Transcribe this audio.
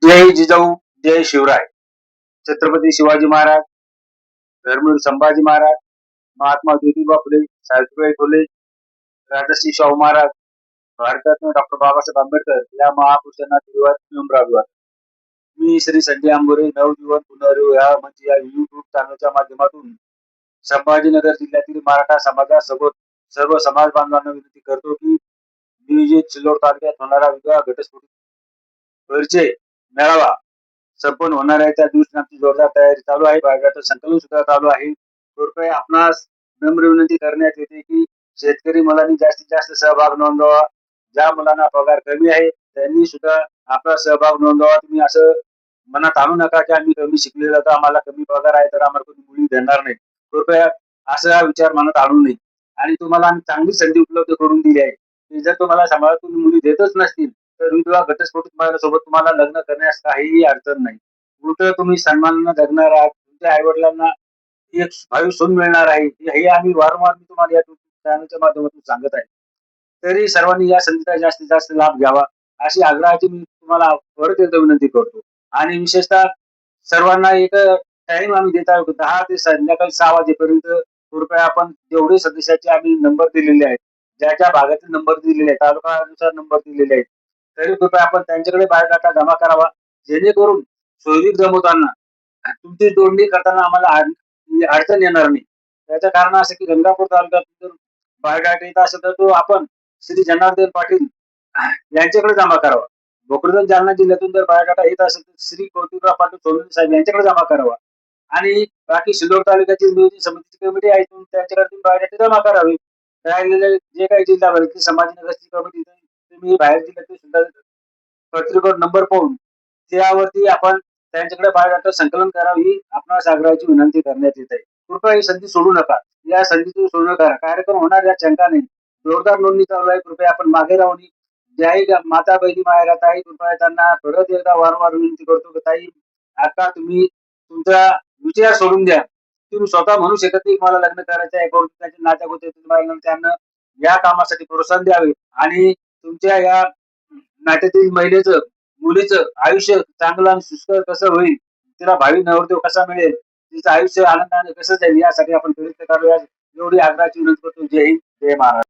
जय जिजाऊ, जय Shivray. Chhatrapati Shivaji Maharaj, Dharmaveer Sambhaji Maharaj, Mahatma Jyotiba Phule, Savitribai Phule, Rajarshi Shahu Maharaj, Bharat Ratna doctor Babasaheb Ambedkar या महापुरुषांना विनम्र अभिवादन. मी श्री संजय आंबोरे नवजीवन पुनर्व या म्हणजे या युट्यूब चॅनलच्या माध्यमातून संभाजीनगर जिल्ह्यातील मराठा समाजासोबत सर्व समाज बांधवांना विनंती करतो की नियोजित सिल्लोड तालुक्यात होणारा विवाह घटस्फोटित परिचय मेळावा संपन्न होणार आहे. त्या दिवशी आमची जोरदार तयारी चालू आहे. बायोडाटा संकलन सुद्धा चालू आहे. कृपया आपणास नम्र विनंती करण्यात येते की शेतकरी मुलांनी जास्तीत जास्त सहभाग नोंदवावा. ज्या मुलांना पगार कमी आहे त्यांनी सुद्धा आपला सहभाग नोंदवावा. तुम्ही असं मनात आणू नका की आम्ही कमी शिकलेलो तर आम्हाला कमी पगार आहे तर आम्हाला कोणी मुली देणार नाही. कृपया असा विचार मनात आणू नये. आणि तुम्हाला आम्ही चांगली संधी उपलब्ध करून दिली आहे की जर तुम्हाला सांभाळून मुली देतच नसतील तर विधवा घटस्फोटित महिलांसोबत तुम्हाला लग्न करण्यास काहीही अडचण नाही. उलट तुम्ही सन्मानाने जगणार आहात. तुमच्या आई वडिलांना एक भावी सून मिळणार आहे. हे आम्ही वारंवार तुम्हाला या चॅनलच्या माध्यमातून सांगत आहे. तरी सर्वांनी या संधीचा जास्तीत जास्त लाभ घ्यावा अशी आग्रहाची मी तुम्हाला परत एकदा विनंती करतो. आणि विशेषतः सर्वांना एक टाइम आम्ही देत आहोत 10 ते संध्याकाळी 6 वाजेपर्यंत. कृपया आपण जेवढे सदस्याचे आम्ही नंबर दिलेले आहेत, ज्या भागातील नंबर दिलेले आहेत, तालुकानुसार नंबर दिलेले आहेत, तरी कृपया आपण त्यांच्याकडे बायोडाटा जमा करावा. जेणेकरून सोयरीक जमवताना तुमची जोडणी करताना आम्हाला अडचण येणार नाही. त्याचं कारण असं की गंगापूर तालुक्यात जर बायोडाटा येत असेल तर तो आपण श्री जनार्दन पाटील यांच्याकडे जमा करावा. भोकरदन जालना जिल्ह्यातून जर बायोडाटा येत असेल तर श्री कौतिकराव पाटील सोनवणे साहेब यांच्याकडे जमा करावा. आणि बाकी सिल्लोड तालुक्याची नियोजन समितीची कमिटी आहे त्यांच्याकडे तुम्ही बायोडाटा जमा करावे. राहिलेले जे काही जिल्हाभरातील संभाजीनगरची कमिटी तुम्ही बाहेर जिल्ह्यातील सुद्धा पत्रिकेवर नंबर पाहून त्यावरती आपण त्यांच्याकडे बायोडाटा संकलन करावे ही आपणास आग्रहाची विनंती करण्यात येत आहे. कृपया ही संधी सोडू नका. या संधीतून सोडू नका. कार्यक्रम होणार या शंका नाही. जोरदार नोंदणी चालू आहे. कृपया आपण मागे राहून ज्याही माता बहिणी माहेर ताई कृपया त्यांना परत एकदा वारंवार विनंती करतो की ताई आता तुम्ही तुमचा विचार सोडून द्या. तुम्ही स्वतः म्हणू शकत नाही मला लग्न करायचं आहे. त्यांच्या नात्या गोत्यातील त्यांना या कामासाठी प्रोत्साहन द्यावे आणि तुमच्या या नात्यातील महिलेचं मुलीचं आयुष्य चांगलं आणि सुखकर कसं होईल, तिला भावी नवरदेव कसा मिळेल, तिचं आयुष्य आनंदाने कसं जाईल यासाठी आपण प्रयत्न करूया एवढी आग्रहाची विनंती करतो. जय हिंद, जय महाराष्ट्र.